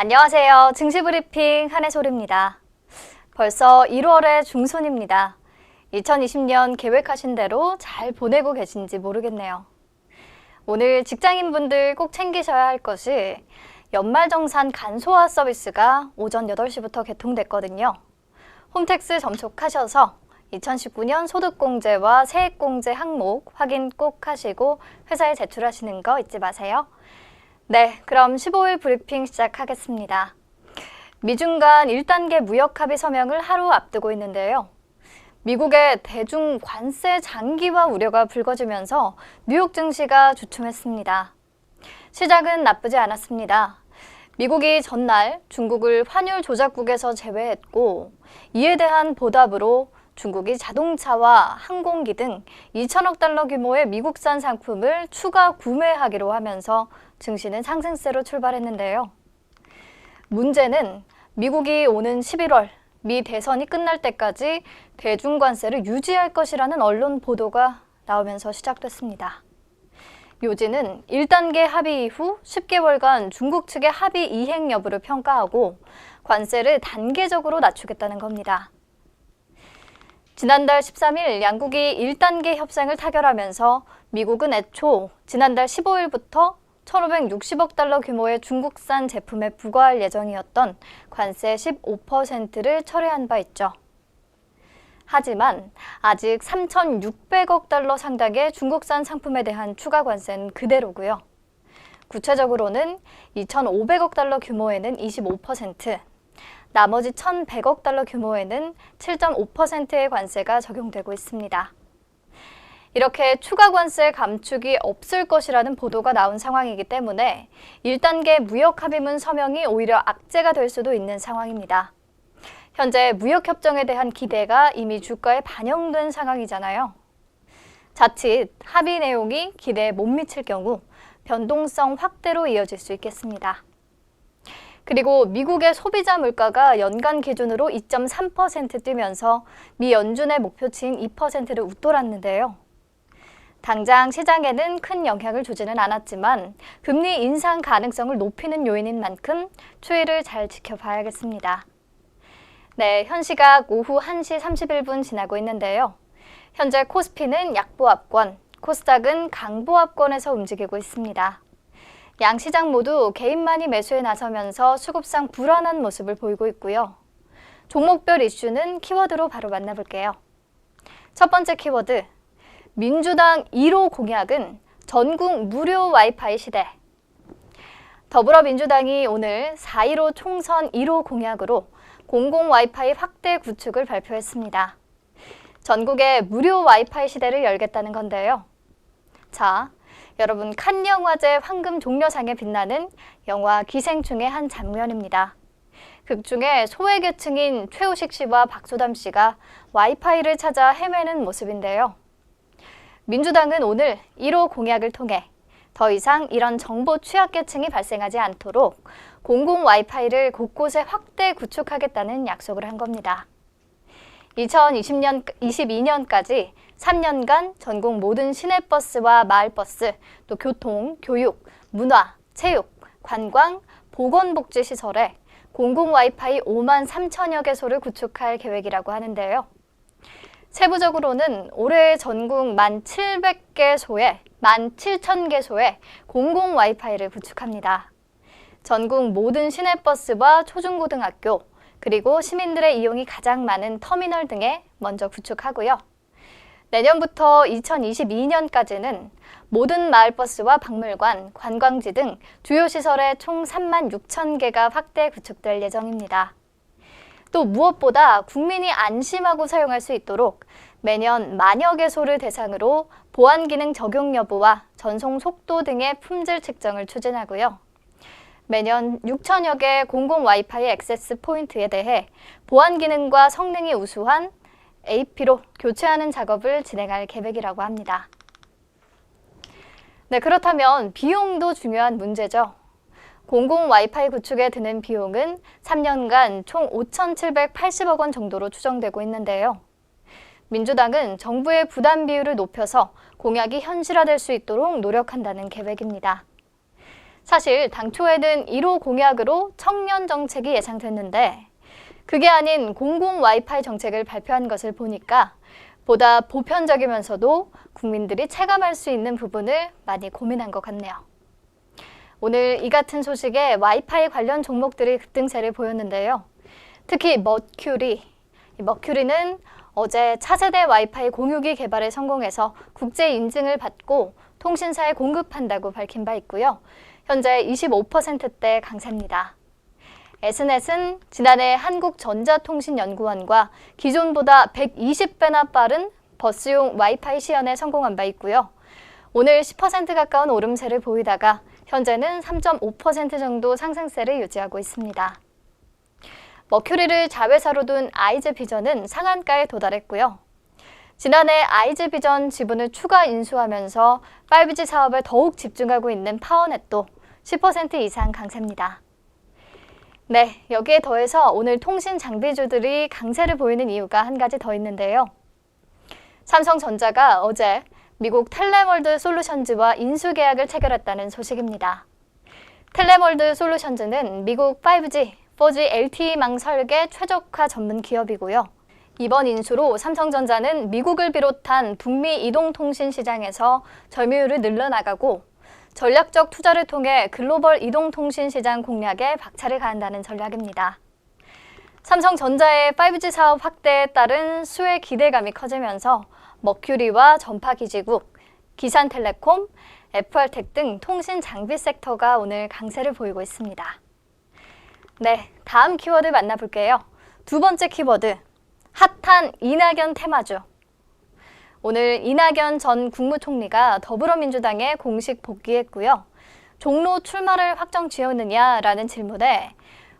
안녕하세요. 증시브리핑 한혜솔입니다. 벌써 1월의 중순입니다. 2020년 계획하신 대로 잘 보내고 계신지 모르겠네요. 오늘 직장인분들 꼭 챙기셔야 할 것이 연말정산 간소화 서비스가 오전 8시부터 개통됐거든요. 홈택스 접속하셔서 2019년 소득공제와 세액공제 항목 확인 꼭 하시고 회사에 제출하시는 거 잊지 마세요. 네, 그럼 15일 브리핑 시작하겠습니다. 미중 간 1단계 무역합의 서명을 하루 앞두고 있는데요. 미국의 대중 관세 장기화 우려가 불거지면서 뉴욕 증시가 주춤했습니다. 시작은 나쁘지 않았습니다. 미국이 전날 중국을 환율 조작국에서 제외했고 이에 대한 보답으로 중국이 자동차와 항공기 등 2천억 달러 규모의 미국산 상품을 추가 구매하기로 하면서 증시는 상승세로 출발했는데요. 문제는 미국이 오는 11월 미 대선이 끝날 때까지 대중관세를 유지할 것이라는 언론 보도가 나오면서 시작됐습니다. 요지는 1단계 합의 이후 10개월간 중국 측의 합의 이행 여부를 평가하고 관세를 단계적으로 낮추겠다는 겁니다. 지난달 13일 양국이 1단계 협상을 타결하면서 미국은 애초 지난달 15일부터 1,560억 달러 규모의 중국산 제품에 부과할 예정이었던 관세 15%를 철회한 바 있죠. 하지만 아직 3,600억 달러 상당의 중국산 상품에 대한 추가 관세는 그대로고요. 구체적으로는 2,500억 달러 규모에는 25%, 나머지 1,100억 달러 규모에는 7.5%의 관세가 적용되고 있습니다. 이렇게 추가 관세 감축이 없을 것이라는 보도가 나온 상황이기 때문에 1단계 무역 합의문 서명이 오히려 악재가 될 수도 있는 상황입니다. 현재 무역협정에 대한 기대가 이미 주가에 반영된 상황이잖아요. 자칫 합의 내용이 기대에 못 미칠 경우 변동성 확대로 이어질 수 있겠습니다. 그리고 미국의 소비자 물가가 연간 기준으로 2.3% 뛰면서 미 연준의 목표치인 2%를 웃돌았는데요. 당장 시장에는 큰 영향을 주지는 않았지만 금리 인상 가능성을 높이는 요인인 만큼 추이를 잘 지켜봐야겠습니다. 네, 현 시각 오후 1시 31분 지나고 있는데요. 현재 코스피는 약보합권, 코스닥은 강보합권에서 움직이고 있습니다. 양 시장 모두 개인만이 매수에 나서면서 수급상 불안한 모습을 보이고 있고요. 종목별 이슈는 키워드로 바로 만나볼게요. 첫 번째 키워드, 민주당 1호 공약은 전국 무료 와이파이 시대. 더불어민주당이 오늘 4.15 총선 1호 공약으로 공공 와이파이 확대 구축을 발표했습니다. 전국에 무료 와이파이 시대를 열겠다는 건데요. 자, 여러분, 칸 영화제 황금 종려상에 빛나는 영화 기생충의 한 장면입니다. 극 중에 소외계층인 최우식 씨와 박소담 씨가 와이파이를 찾아 헤매는 모습인데요. 민주당은 오늘 1호 공약을 통해 더 이상 이런 정보 취약계층이 발생하지 않도록 공공 와이파이를 곳곳에 확대 구축하겠다는 약속을 한 겁니다. 2022년까지 3년간 전국 모든 시내버스와 마을버스, 또 교통, 교육, 문화, 체육, 관광, 보건복지시설에 공공 와이파이 5만 3천여 개소를 구축할 계획이라고 하는데요. 세부적으로는 올해 전국 1,700개소에 17,000개소에 공공 와이파이를 구축합니다. 전국 모든 시내버스와 초중고등학교, 그리고 시민들의 이용이 가장 많은 터미널 등에 먼저 구축하고요. 내년부터 2022년까지는 모든 마을버스와 박물관, 관광지 등 주요 시설에 총 36,000개가 확대 구축될 예정입니다. 또 무엇보다 국민이 안심하고 사용할 수 있도록 매년 만여 개소를 대상으로 보안 기능 적용 여부와 전송 속도 등의 품질 측정을 추진하고요. 매년 6천여 개 공공 와이파이 액세스 포인트에 대해 보안 기능과 성능이 우수한 AP로 교체하는 작업을 진행할 계획이라고 합니다. 네, 그렇다면 비용도 중요한 문제죠. 공공 와이파이 구축에 드는 비용은 3년간 총 5,780억 원 정도로 추정되고 있는데요. 민주당은 정부의 부담 비율을 높여서 공약이 현실화될 수 있도록 노력한다는 계획입니다. 사실 당초에는 1호 공약으로 청년 정책이 예상됐는데 그게 아닌 공공 와이파이 정책을 발표한 것을 보니까 보다 보편적이면서도 국민들이 체감할 수 있는 부분을 많이 고민한 것 같네요. 오늘 이 같은 소식에 와이파이 관련 종목들이 급등세를 보였는데요. 특히 머큐리는 어제 차세대 와이파이 공유기 개발에 성공해서 국제 인증을 받고 통신사에 공급한다고 밝힌 바 있고요. 현재 25%대 강세입니다. S넷은 지난해 한국전자통신연구원과 기존보다 120배나 빠른 버스용 와이파이 시연에 성공한 바 있고요. 오늘 10% 가까운 오름세를 보이다가 현재는 3.5% 정도 상승세를 유지하고 있습니다. 머큐리를 자회사로 둔 아이즈비전은 상한가에 도달했고요. 지난해 아이즈비전 지분을 추가 인수하면서 5G 사업에 더욱 집중하고 있는 파워넷도 10% 이상 강세입니다. 네, 여기에 더해서 오늘 통신 장비주들이 강세를 보이는 이유가 한 가지 더 있는데요. 삼성전자가 어제 미국 텔레월드 솔루션즈와 인수 계약을 체결했다는 소식입니다. 텔레월드 솔루션즈는 미국 5G, 4G LTE망 설계 최적화 전문 기업이고요. 이번 인수로 삼성전자는 미국을 비롯한 북미 이동통신 시장에서 점유율을 늘려나가고 전략적 투자를 통해 글로벌 이동통신 시장 공략에 박차를 가한다는 전략입니다. 삼성전자의 5G 사업 확대에 따른 수혜 기대감이 커지면서 머큐리와 전파기지국, 기산텔레콤, FR텍 등 통신 장비 섹터가 오늘 강세를 보이고 있습니다. 네, 다음 키워드 만나볼게요. 두 번째 키워드, 핫한 이낙연 테마주. 오늘 이낙연 전 국무총리가 더불어민주당에 공식 복귀했고요. 종로 출마를 확정 지었느냐라는 질문에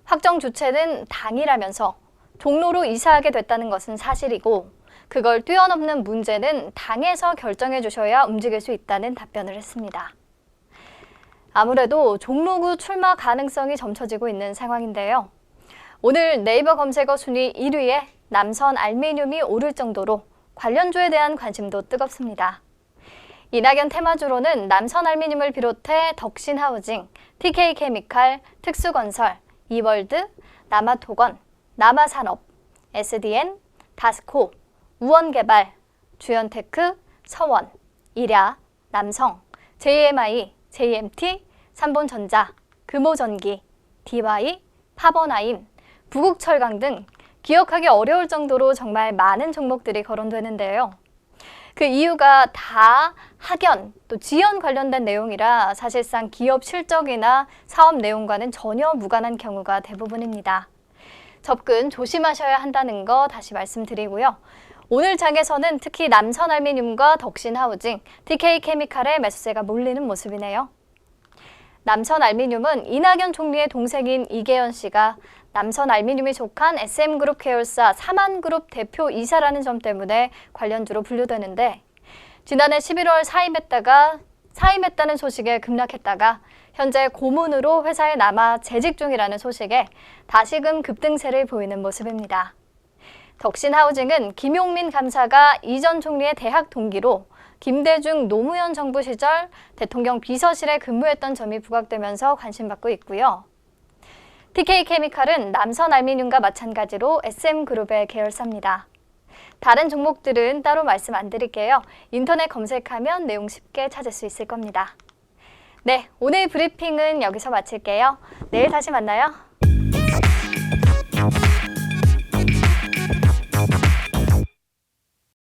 확정 주체는 당이라면서 종로로 이사하게 됐다는 것은 사실이고 그걸 뛰어넘는 문제는 당에서 결정해 주셔야 움직일 수 있다는 답변을 했습니다. 아무래도 종로구 출마 가능성이 점쳐지고 있는 상황인데요. 오늘 네이버 검색어 순위 1위에 남선 알미늄이 오를 정도로 관련주에 대한 관심도 뜨겁습니다. 이낙연 테마주로는 남선 알미늄을 비롯해 덕신하우징, TK케미칼, 특수건설, 이월드, 남아토건, 남아산업, SDN, 다스코, 우원개발, 주연테크, 서원, 이랴, 남성, JMI, JMT, 삼본전자, 금호전기, DY, 파버나인, 부국철강 등 기억하기 어려울 정도로 정말 많은 종목들이 거론되는데요. 그 이유가 다 학연, 또 지연 관련된 내용이라 사실상 기업 실적이나 사업 내용과는 전혀 무관한 경우가 대부분입니다. 접근 조심하셔야 한다는 거 다시 말씀드리고요. 오늘 장에서는 특히 남선알미늄과 덕신하우징, TK케미칼의 매수세가 몰리는 모습이네요. 남선알미늄은 이낙연 총리의 동생인 이계현 씨가 남선알미늄이 속한 SM그룹 계열사 사만그룹 대표 이사라는 점 때문에 관련주로 분류되는데 지난해 11월 사임했다는 소식에 급락했다가 현재 고문으로 회사에 남아 재직 중이라는 소식에 다시금 급등세를 보이는 모습입니다. 덕신하우징은 김용민 감사가 이 전 총리의 대학 동기로 김대중 노무현 정부 시절 대통령 비서실에 근무했던 점이 부각되면서 관심받고 있고요. TK케미칼은 남선알미늄과 마찬가지로 SM그룹의 계열사입니다. 다른 종목들은 따로 말씀 안 드릴게요. 인터넷 검색하면 내용 쉽게 찾을 수 있을 겁니다. 네, 오늘 브리핑은 여기서 마칠게요. 내일 다시 만나요.